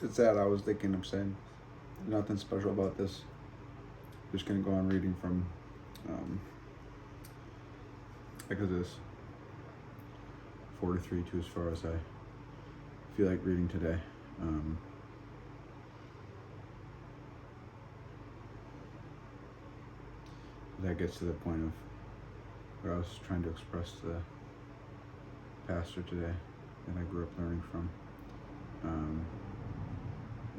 It's that I was thinking of saying nothing special about this. Just gonna go on reading from um, Exodus 43 to as far as I feel like reading today. That gets to the point of what I was trying to express to the pastor today that I grew up learning from.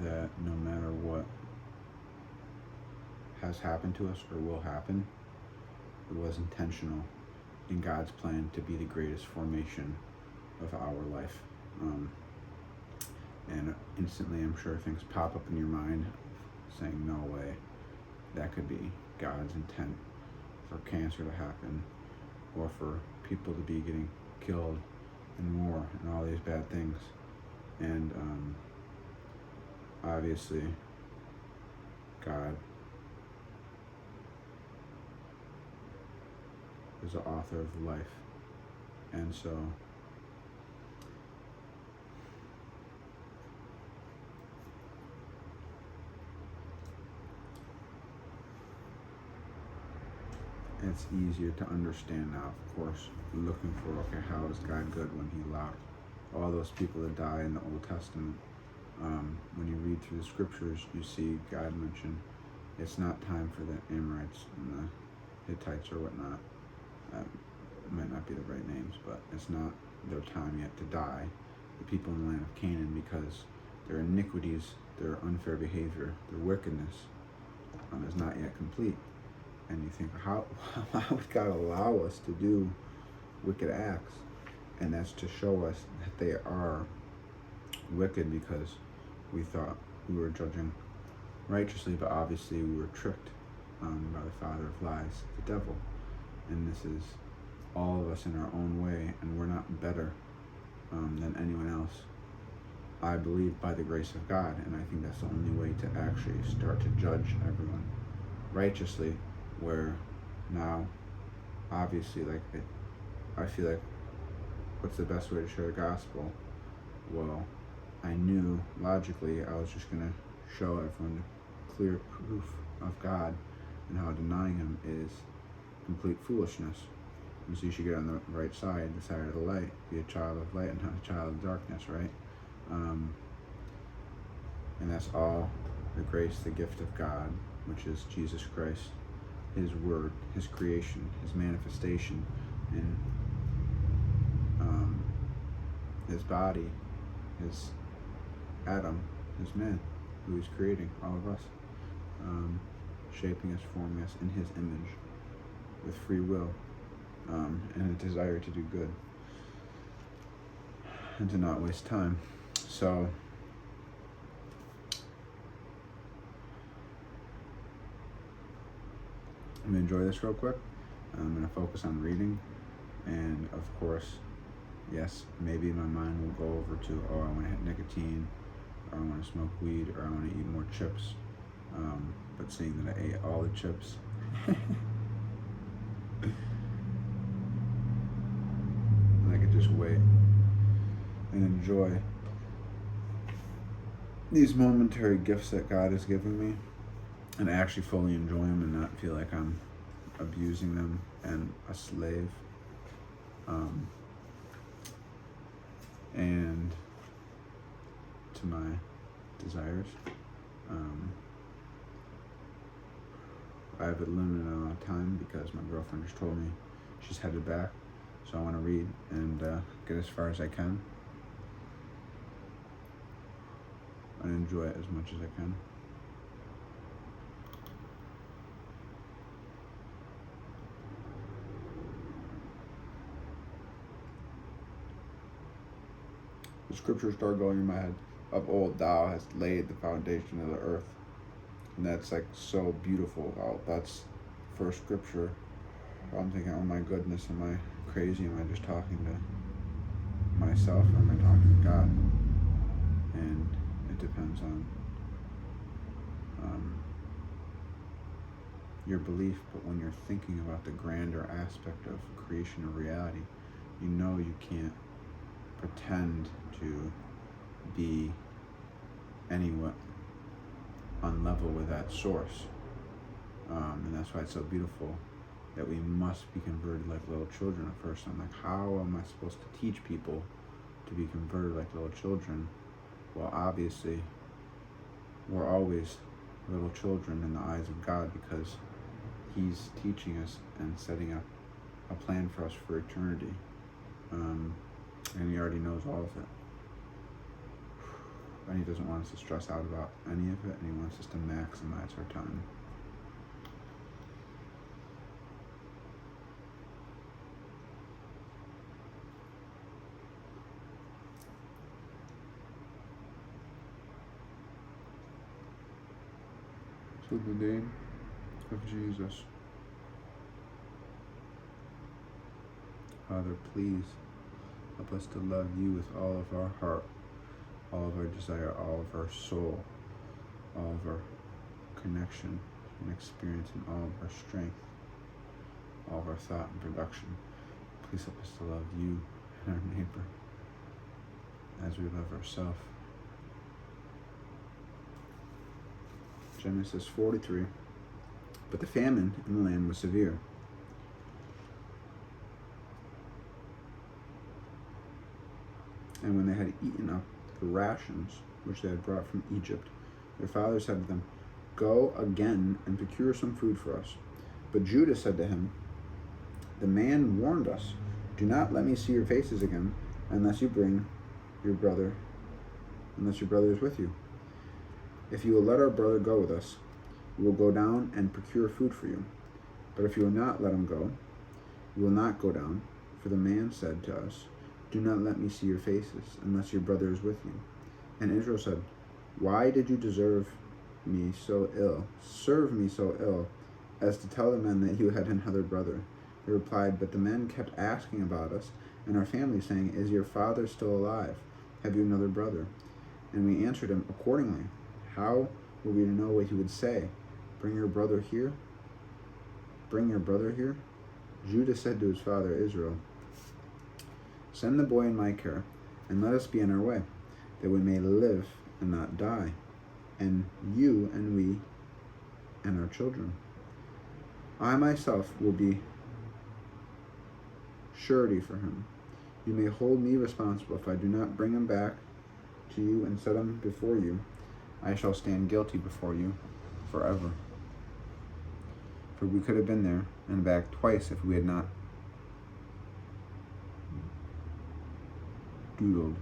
That no matter what has happened to us or will happen, it was intentional in God's plan to be the greatest formation of our life. And instantly, I'm sure things pop up in your mind saying, no way, that could be God's intent for cancer to happen, or for people to be getting killed in war and all these bad things. And obviously, God is the author of life. And so it's easier to understand now, of course, looking for, okay, how is God good when he allowed all those people to die in the Old Testament? When you read through the scriptures, you see God mention it's not time for the Amorites and the Hittites or whatnot. Might not be the right names, but it's not their time yet to die. The people in the land of Canaan, because their iniquities, their unfair behavior, their wickedness is not yet complete. And you think, how would God allow us to do wicked acts? And that's to show us that they are wicked because we thought we were judging righteously, but obviously we were tricked by the father of lies, the devil. And this is all of us in our own way, and we're not better than anyone else, I believe, by the grace of God. And I think that's the only way to actually start to judge everyone righteously, where now, obviously, I feel like, what's the best way to share the gospel? Well, I knew logically I was just going to show everyone the clear proof of God and how denying him is complete foolishness. And so you should get on the right side, the side of the light, be a child of light and not a child of darkness, right? And that's all the grace, the gift of God, which is Jesus Christ, his word, his creation, his manifestation in his body, his Adam, his man, who he's creating, all of us, shaping us, forming us in his image with free will and a desire to do good and to not waste time. So I'm going to enjoy this real quick. I'm going to focus on reading, and of course, yes, maybe my mind will go over to, oh, I want to hit nicotine, or I want to smoke weed, or I want to eat more chips. But seeing that I ate all the chips, and I could just wait and enjoy these momentary gifts that God has given me, and actually fully enjoy them and not feel like I'm abusing them and a slave. And to my desires. I have a limited amount of time because my girlfriend just told me she's headed back, so I want to read and get as far as I can and enjoy it as much as I can. The scriptures start going in my head. Of old thou hast laid the foundation of the earth. And that's like so beautiful. That's first scripture. I'm thinking, oh my goodness, am I crazy? Am I just talking to myself, or am I talking to God? And it depends on your belief. But when you're thinking about the grander aspect of creation or reality, you know you can't pretend to be anyone on level with that source. And that's why it's so beautiful that we must be converted like little children at first. I'm like, how am I supposed to teach people to be converted like little children? Well, obviously, we're always little children in the eyes of God, because He's teaching us and setting up a plan for us for eternity. And He already knows all of it. And He doesn't want us to stress out about any of it, and He wants us to maximize our time. So in the name of Jesus, Father, please help us to love You with all of our heart, all of our desire, all of our soul, all of our connection and experience, and all of our strength, all of our thought and production. Please help us to love You and our neighbor as we love ourselves. Genesis 43. But the famine in the land was severe. And when they had eaten up the rations which they had brought from Egypt, their father said to them, "Go again and procure some food for us." But Judah said to him, "The man warned us, 'Do not let me see your faces again, unless your brother is with you. If you will let our brother go with us, we will go down and procure food for you. But if you will not let him go, we will not go down. For the man said to us, 'Do not let me see your faces, unless your brother is with you.' And Israel said, 'Why did you serve me so ill, as to tell the men that you had another brother?' They replied, 'But the men kept asking about us and our family, saying, Is your father still alive? Have you another brother?' And we answered him accordingly. How were we to know what he would say? Bring your brother here? Judah said to his father Israel, 'Send the boy in my care, and let us be on our way, that we may live and not die, and you and we and our children. I myself will be surety for him. You may hold me responsible. If I do not bring him back to you and set him before you, I shall stand guilty before you forever.' For we could have been there and back twice if we had not doodled."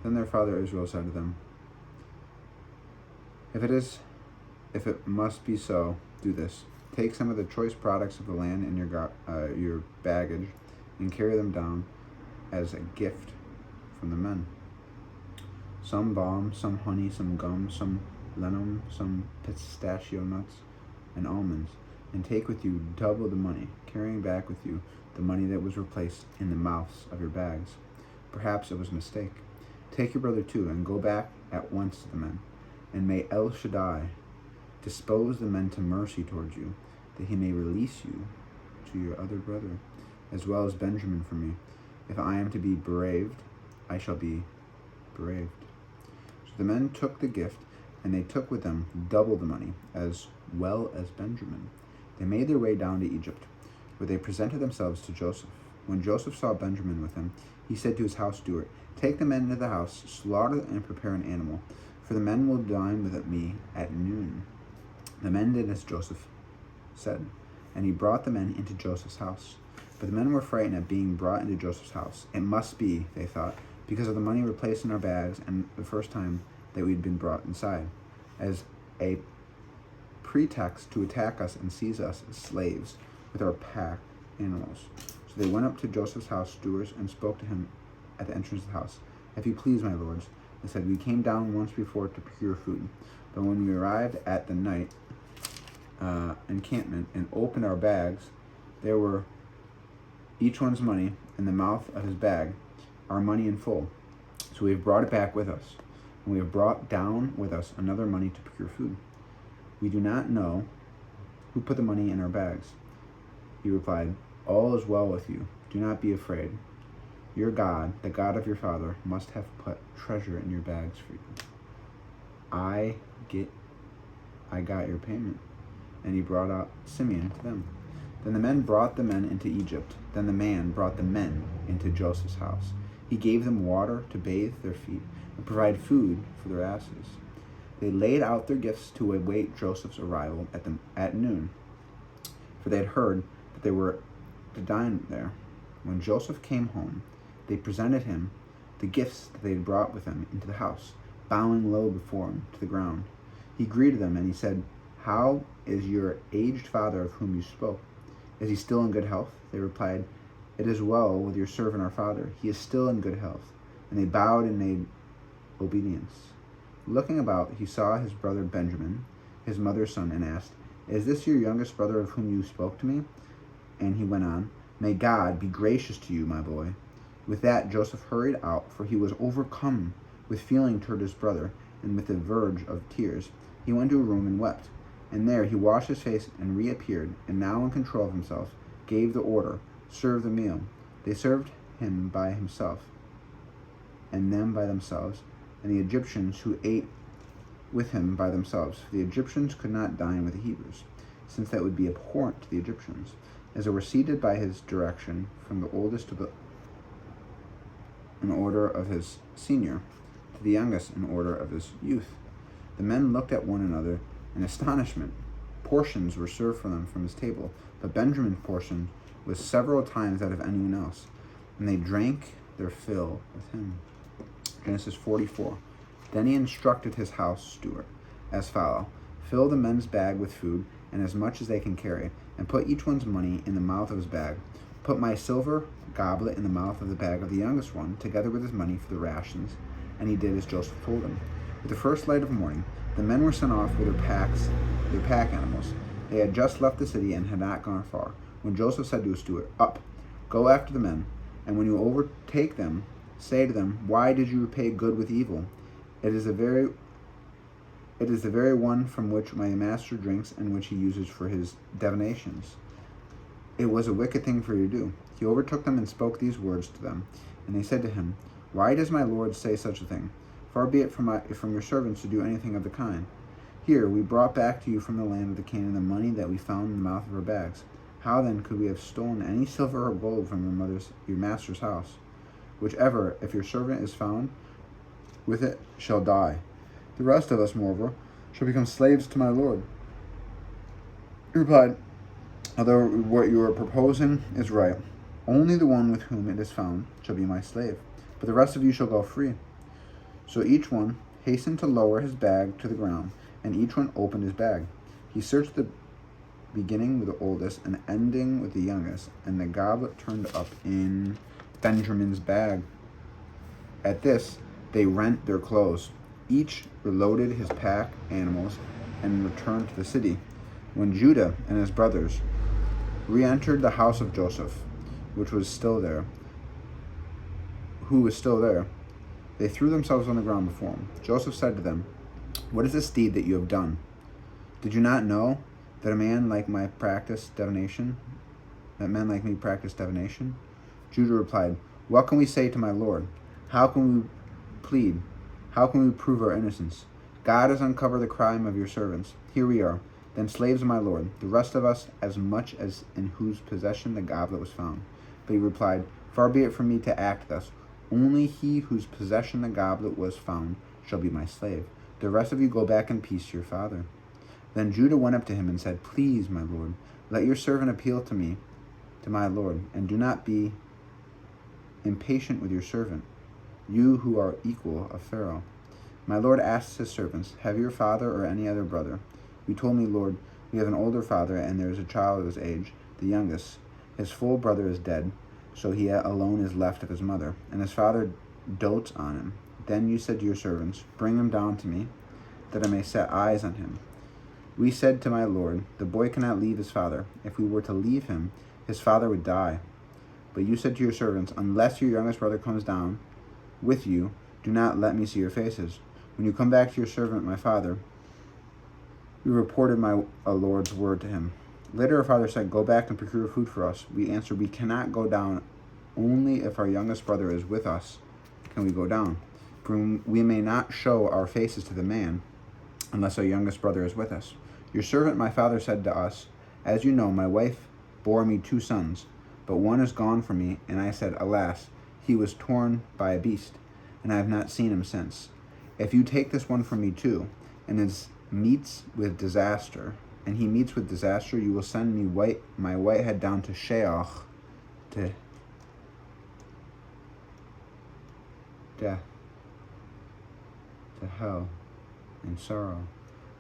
Then their father Israel said to them, If it must be so, do this. Take some of the choice products of the land in your baggage, and carry them down as a gift from the men. Some balm, some honey, some gum, some liniment, some pistachio nuts, and almonds. And take with you double the money, carrying back with you the money that was replaced in the mouths of your bags. Perhaps it was a mistake. Take your brother too, and go back at once to the men. And may El Shaddai dispose the men to mercy towards you, that he may release you to your other brother, as well as Benjamin for me. If I am to be bereaved, I shall be bereaved." So the men took the gift, and they took with them double the money, as well as Benjamin. They made their way down to Egypt, where they presented themselves to Joseph. When Joseph saw Benjamin with him, he said to his house steward, "Take the men into the house, slaughter and prepare an animal, for the men will dine with me at noon." The men did as Joseph said, and he brought the men into Joseph's house. But the men were frightened at being brought into Joseph's house. It must be, they thought, because of the money replaced in our bags and the first time that we'd been brought inside, as a pretext to attack us and seize us as slaves with our pack animals. So they went up to Joseph's house stewards and spoke to him at the entrance of the house. "If you please, my lords," they said, "we came down once before to procure food. But when we arrived at the night encampment and opened our bags, there were each one's money in the mouth of his bag, our money in full. So we have brought it back with us, and we have brought down with us another money to procure food. We do not know who put the money in our bags." He replied, "All is well with you. Do not be afraid. Your God, the God of your father, must have put treasure in your bags for you. I got your payment. And he brought out Simeon to them. Then the men brought the men into Egypt. Then the man brought the men into Joseph's house. He gave them water to bathe their feet and provide food for their asses. They laid out their gifts to await Joseph's arrival at noon, for they had heard that they were to dine there. When Joseph came home, they presented him the gifts that they had brought with them into the house, bowing low before him to the ground. He greeted them, and he said, "How is your aged father of whom you spoke? Is he still in good health?" They replied, "It is well with your servant our father. He is still in good health." And they bowed and made obedience. Looking about, he saw his brother Benjamin, his mother's son, and asked, "Is this your youngest brother of whom you spoke to me?" And he went on, "May God be gracious to you, my boy." With that, Joseph hurried out, for he was overcome with feeling toward his brother, and with the verge of tears. He went to a room and wept. And there he washed his face and reappeared, and now in control of himself, gave the order, "Serve the meal." They served him by himself, and them by themselves, and the Egyptians who ate with him by themselves. For the Egyptians could not dine with the Hebrews, since that would be abhorrent to the Egyptians, as they were seated by his direction, from the oldest in order of his senior, to the youngest in order of his youth. The men looked at one another in astonishment. Portions were served for them from his table, but Benjamin's portion was several times that of anyone else, and they drank their fill with him. Genesis 44. Then he instructed his house steward as follows: "Fill the men's bag with food, and as much as they can carry, and put each one's money in the mouth of his bag. Put my silver goblet in the mouth of the bag of the youngest one, together with his money for the rations." And he did as Joseph told him. With the first light of morning, the men were sent off with their pack animals. They had just left the city and had not gone far, when Joseph said to his steward, "Up, go after the men, and when you overtake them, say to them, 'Why did you repay good with evil? It is the very one from which my master drinks and which he uses for his divinations. It was a wicked thing for you to do.' He overtook them and spoke these words to them. And they said to him, 'Why does my lord say such a thing? Far be it from your servants to do anything of the kind. Here, we brought back to you from the land of the Canaan the money that we found in the mouth of our bags. How then could we have stolen any silver or gold from your master's house? Whichever, if your servant is found with it, shall die. The rest of us, moreover, shall become slaves to my lord.' He replied, 'Although what you are proposing is right, only the one with whom it is found shall be my slave, but the rest of you shall go free.' So each one hastened to lower his bag to the ground, and each one opened his bag. He searched the beginning with the oldest and ending with the youngest, and the goblet turned up in Benjamin's bag. At this, they rent their clothes. Each reloaded his pack animals and returned to the city. When Judah and his brothers re-entered the house of Joseph, who was still there, they threw themselves on the ground before him. Joseph said to them, 'What is this deed that you have done? Did you not know that men like me practice divination? Judah replied, 'What can we say to my lord? How can we plead? How can we prove our innocence? God has uncovered the crime of your servants. Here we are, then slaves of my lord, the rest of us as much as in whose possession the goblet was found.' But he replied, 'Far be it from me to act thus. Only he whose possession the goblet was found shall be my slave. The rest of you go back in peace to your father.' Then Judah went up to him and said, 'Please, my lord, let your servant appeal to my lord, and do not be impatient with your servant, you who are equal of Pharaoh. My lord asks his servants, have your father or any other brother? You told me, Lord, we have an older father, and there is a child of his age, the youngest. His full brother is dead, so he alone is left of his mother, and his father dotes on him. Then you said to your servants, bring him down to me, that I may set eyes on him. We said to my lord, the boy cannot leave his father. If we were to leave him, his father would die. But you said to your servants, unless your youngest brother comes down with you, do not let me see your faces. When you come back to your servant, my father, we reported my lord's word to him. Later our father said, go back and procure food for us. We answered, we cannot go down Only if our youngest brother is with us can we go down. For we may not show our faces to the man unless our youngest brother is with us. Your servant my father said to us, As you know, my wife bore me 2 sons, but one is gone from me. And I said, Alas, he was torn by a beast, and I have not seen him since. If you take this one from me too, and he meets with disaster, you will send me my white head down to Sheol, to death, to hell, and sorrow.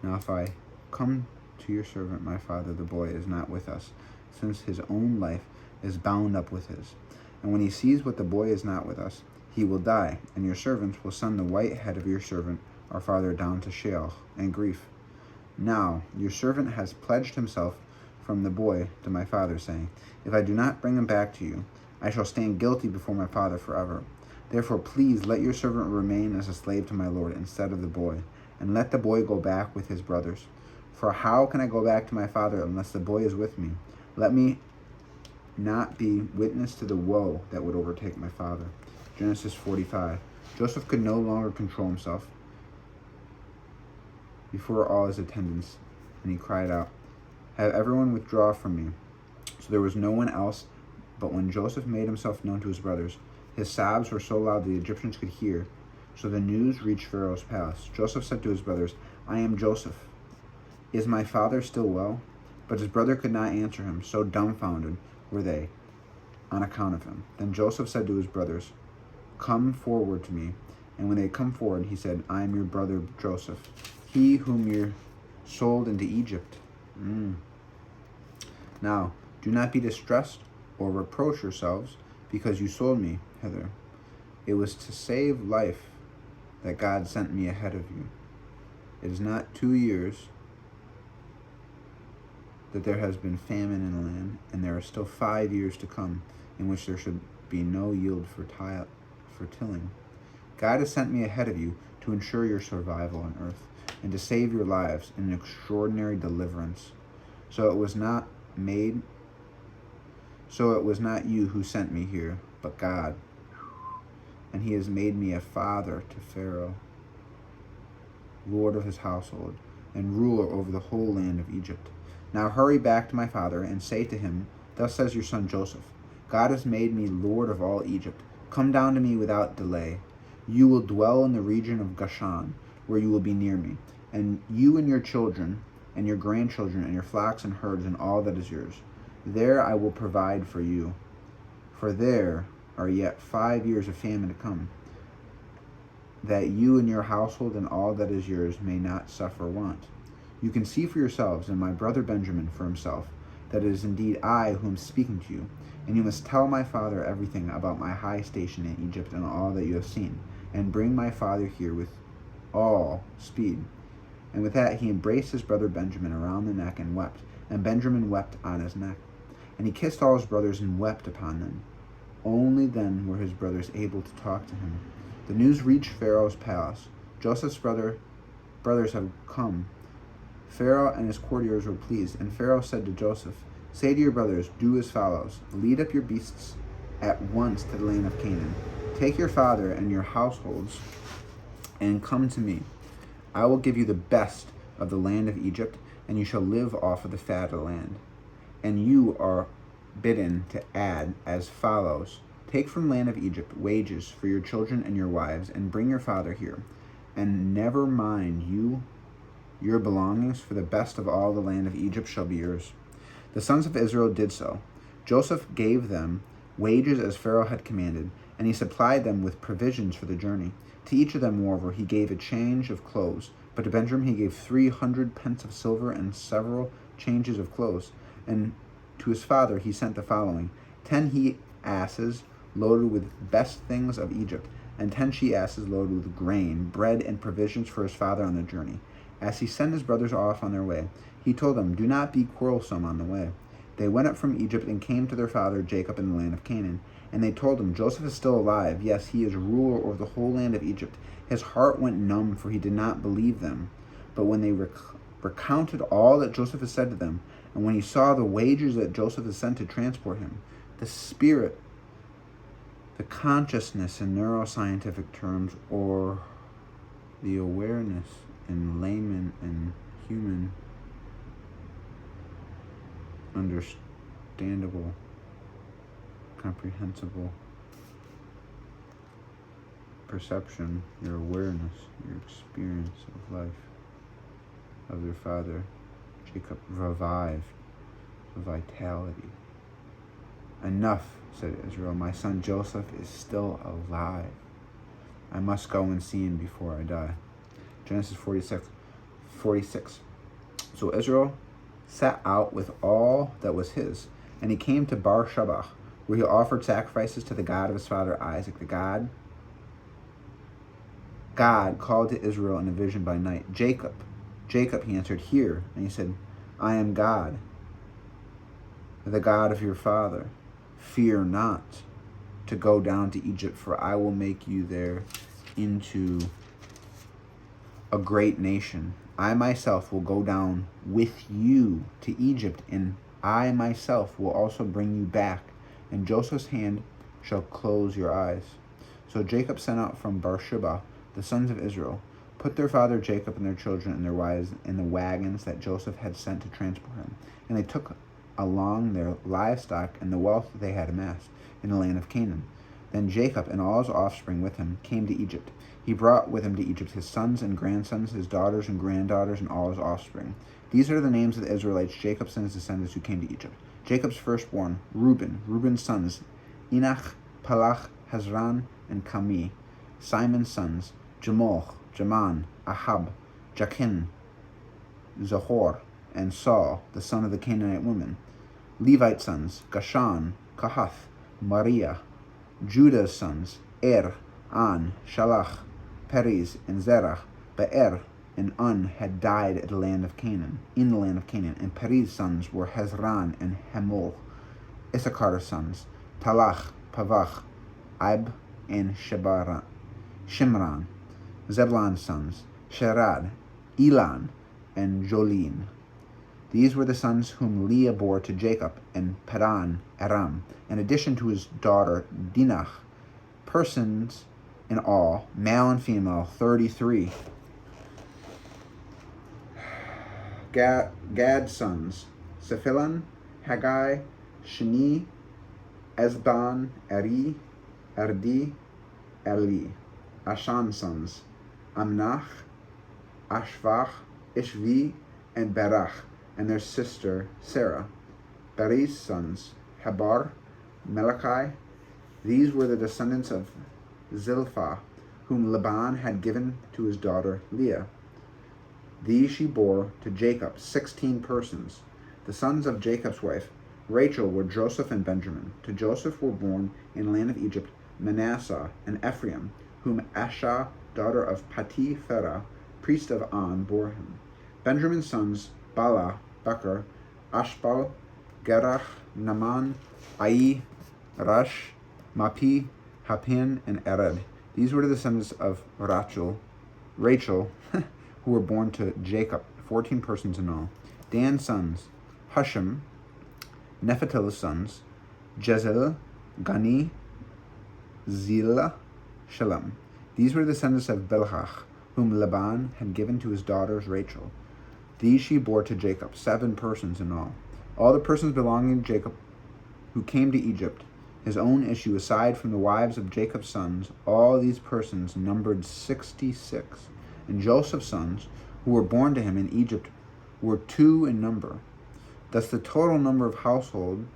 Now if I come to your servant my father, the boy is not with us, since his own life is bound up with his. And when he sees what the boy is not with us, he will die, and your servants will send the white head of your servant our father down to Sheol and grief. Now your servant has pledged himself from the boy to my father, saying, If I do not bring him back to you, I shall stand guilty before my father forever. Therefore please let your servant remain as a slave to my lord instead of the boy, and let the boy go back with his brothers. For how can I go back to my father unless the boy is with me? Let me not be witness to the woe that would overtake my father. Genesis 45. Joseph could no longer control himself before all his attendants, and he cried out, Have everyone withdraw from me. So there was no one else, but when Joseph made himself known to his brothers, his sobs were so loud the Egyptians could hear. So the news reached Pharaoh's palace. Joseph said to his brothers, I am Joseph. Is my father still well? But his brother could not answer him, so dumbfounded were they on account of him. Then Joseph said to his brothers, Come forward to me. And when they had come forward, he said, I am your brother Joseph, he whom you sold into Egypt. Now, do not be distressed or reproach yourselves because you sold me hither. It was to save life that God sent me ahead of you. It is not 2 years that there has been famine in the land, and there are still 5 years to come in which there should be no yield for tilling. God has sent me ahead of you to ensure your survival on earth and to save your lives in an extraordinary deliverance. So it was not you who sent me here, but God. And he has made me a father to Pharaoh, lord of his household, and ruler over the whole land of Egypt. Now hurry back to my father and say to him, Thus says your son Joseph, God has made me lord of all Egypt. Come down to me without delay. You will dwell in the region of Goshen, where you will be near me, and you and your children and your grandchildren and your flocks and herds and all that is yours. There I will provide for you, for there are yet 5 years of famine to come, that you and your household and all that is yours may not suffer want. You can see for yourselves, and my brother Benjamin for himself, that it is indeed I who am speaking to you. And you must tell my father everything about my high station in Egypt and all that you have seen, and bring my father here with all speed. And with that he embraced his brother Benjamin around the neck and wept, and Benjamin wept on his neck. And he kissed all his brothers and wept upon them. Only then were his brothers able to talk to him. The news reached Pharaoh's palace. Joseph's brothers had come. Pharaoh and his courtiers were pleased, and Pharaoh said to Joseph, Say to your brothers, do as follows. Lead up your beasts at once to the land of Canaan. Take your father and your households and come to me. I will give you the best of the land of Egypt, and you shall live off of the fat of the land. And you are bidden to add as follows. Take from the land of Egypt wages for your children and your wives, and bring your father here. And never mind your belongings, for the best of all the land of Egypt shall be yours. The sons of Israel did so. Joseph gave them wages as Pharaoh had commanded, and he supplied them with provisions for the journey. To each of them, moreover, he gave a change of clothes. But to Benjamin he gave 300 pence of silver and several changes of clothes. And to his father he sent the following: 10 he-asses loaded with best things of Egypt, and 10 she-asses loaded with grain, bread, and provisions for his father on the journey. As he sent his brothers off on their way, he told them, Do not be quarrelsome on the way. They went up from Egypt and came to their father Jacob in the land of Canaan. And they told him, Joseph is still alive. Yes, he is ruler over the whole land of Egypt. His heart went numb, for he did not believe them. But when they recounted all that Joseph had said to them, and when he saw the wages that Joseph had sent to transport him, the spirit the consciousness in neuroscientific terms, or the awareness in layman and human understandable, comprehensible perception, your awareness, your experience of life, of your father, Jacob, revived the vitality. Enough, said Israel. My son Joseph is still alive. I must go and see him before I die. Genesis 46. So Israel set out with all that was his, and he came to Beersheba, where he offered sacrifices to the God of his father Isaac. God called to Israel in a vision by night. Jacob, Jacob, he answered, here. And he said, I am God, the God of your father. Fear not to go down to Egypt, for I will make you there into a great nation. I myself will go down with you to Egypt, and I myself will also bring you back, and Joseph's hand shall close your eyes. So Jacob sent out from Beersheba the sons of Israel, put their father Jacob and their children and their wives in the wagons that Joseph had sent to transport him. And they took along their livestock and the wealth that they had amassed in the land of Canaan. Then Jacob and all his offspring with him came to Egypt. He brought with him to Egypt his sons and grandsons, his daughters and granddaughters, and all his offspring. These are the names of the Israelites, Jacob's and his descendants who came to Egypt. Jacob's firstborn, Reuben. Reuben's sons, Enoch, Palach, Hezron, and Kami. Simon's sons, Jamoch, Jaman, Ahab, Jachin, Zahor, and Saul, the son of the Canaanite woman. Levite sons, Gashan, Kahath, Maria. Judah's sons, An, Shalach, Periz, and Zerah. Be'er and Un had died in the land of Canaan, and Periz's sons were Hezron and Hamul. Issachar's sons, Talach, Pavach, Ib, and Shimran. Zebulon's sons, Sherad, Elan, and Jolin. These were the sons whom Leah bore to Jacob in Padan Aram, in addition to his daughter Dinah. Persons in all, male and female, 33. Gad's sons, Sephilan, Haggai, Sheni, Ezban, Eri, Erdi, Eli. Ashan's sons, Amnach, Ashvach, Ishvi, and Berach, and their sister Sarah. Beriz's sons, Hebar, Malachi. These were the descendants of Zilpah, whom Laban had given to his daughter Leah. These she bore to Jacob, 16 persons. The sons of Jacob's wife, Rachel, were Joseph and Benjamin. To Joseph were born in the land of Egypt Manasseh and Ephraim, whom Asha, daughter of Pati-Ferah, priest of On, bore him. Benjamin's sons, Bala, Becher, Ashbal, Gerach, Naaman, Ai, Rash, Mapi, Hapin, and Ered. These were the descendants of Rachel, who were born to Jacob, 14 persons in all. Dan's sons, Hashem, Nephtali's sons, Jezel, Gani, Zillah, Shalem. These were the descendants of Bilhah, whom Laban had given to his daughters Rachel. These she bore to Jacob, 7 persons in all. All the persons belonging to Jacob who came to Egypt, his own issue, aside from the wives of Jacob's sons, all these persons numbered 66. And Joseph's sons, who were born to him in Egypt, were 2 in number. Thus the total number of household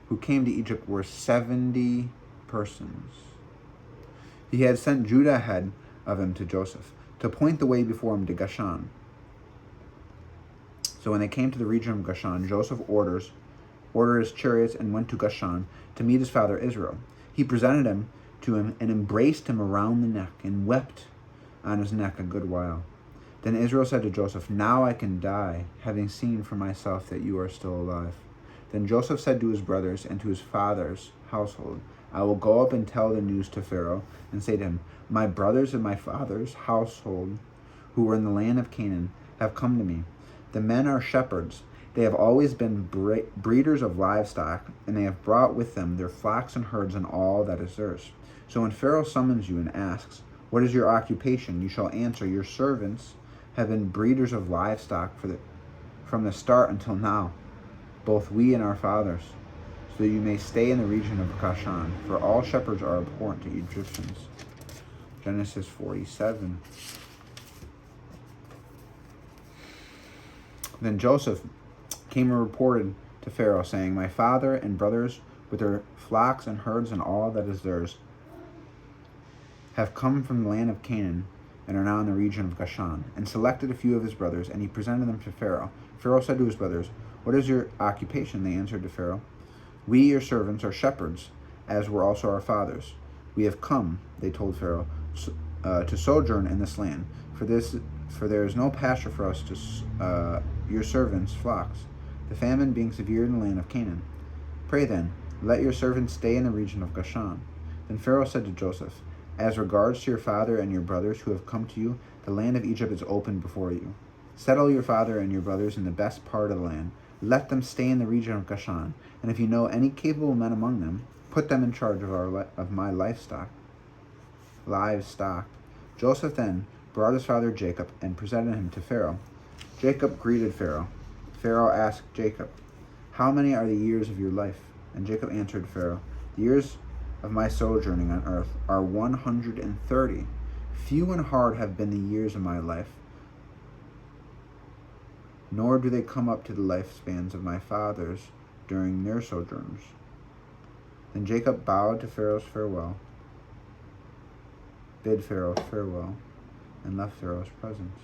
who came to Egypt were 70 persons. He had sent Judah ahead of him to Joseph, to point the way before him to Goshen. So when they came to the region of Goshen, Joseph ordered his chariots and went to Goshen to meet his father Israel. He presented him to him and embraced him around the neck and wept on his neck a good while. Then Israel said to Joseph, now I can die, having seen for myself that you are still alive. Then Joseph said to his brothers and to his father's household, I will go up and tell the news to Pharaoh and say to him, my brothers and my father's household, who were in the land of Canaan, have come to me. The men are shepherds. They have always been breeders of livestock, and they have brought with them their flocks and herds and all that is theirs. So when Pharaoh summons you and asks, 'What is your occupation?' you shall answer, 'Your servants have been breeders of livestock from the start until now, both we and our fathers, so that you may stay in the region of Goshen, for all shepherds are abhorrent to Egyptians.'" Genesis 47. Then Joseph came and reported to Pharaoh, saying, "My father and brothers with their flocks and herds and all that is theirs have come from the land of Canaan and are now in the region of Goshen," and selected a few of his brothers, and he presented them to Pharaoh. Pharaoh said to his brothers, "What is your occupation?" They answered to Pharaoh, "We, your servants, are shepherds, as were also our fathers. We have come," they told Pharaoh, "to sojourn in this land, for there is no pasture for us to your servants' flocks, the famine being severe in the land of Canaan. Pray then, let your servants stay in the region of Goshen." Then Pharaoh said to Joseph, "As regards to your father and your brothers who have come to you, the land of Egypt is open before you. Settle your father and your brothers in the best part of the land. Let them stay in the region of Goshen, and if you know any capable men among them, put them in charge of my livestock." Joseph then brought his father Jacob and presented him to Pharaoh. Jacob greeted Pharaoh. Pharaoh asked Jacob, "How many are the years of your life?" And Jacob answered Pharaoh, "The years of my sojourning on earth are 130. Few and hard have been the years of my life, nor do they come up to the lifespans of my fathers during their sojourns." Then Jacob bowed to Pharaoh's bid Pharaoh farewell, and left Pharaoh's presence.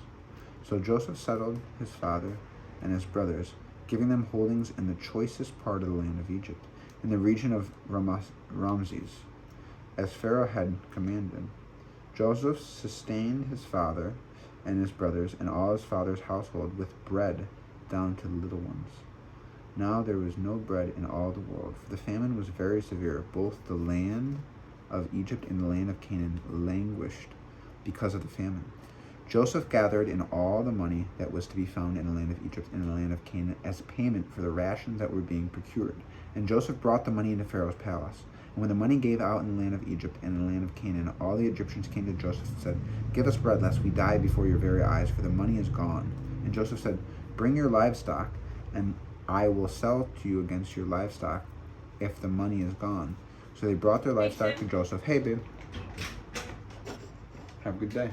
So Joseph settled his father and his brothers, giving them holdings in the choicest part of the land of Egypt, in the region of Ramses, as Pharaoh had commanded. Joseph sustained his father and his brothers and all his father's household with bread down to the little ones. Now there was no bread in all the world, for the famine was very severe. Both the land of Egypt and the land of Canaan languished because of the famine. Joseph gathered in all the money that was to be found in the land of Egypt and in the land of Canaan as payment for the rations that were being procured. And Joseph brought the money into Pharaoh's palace. And when the money gave out in the land of Egypt and in the land of Canaan, all the Egyptians came to Joseph and said, "Give us bread, lest we die before your very eyes, for the money is gone." And Joseph said, "Bring your livestock, and I will sell to you against your livestock if the money is gone." So they brought their livestock to Joseph. Hey, babe. Have a good day.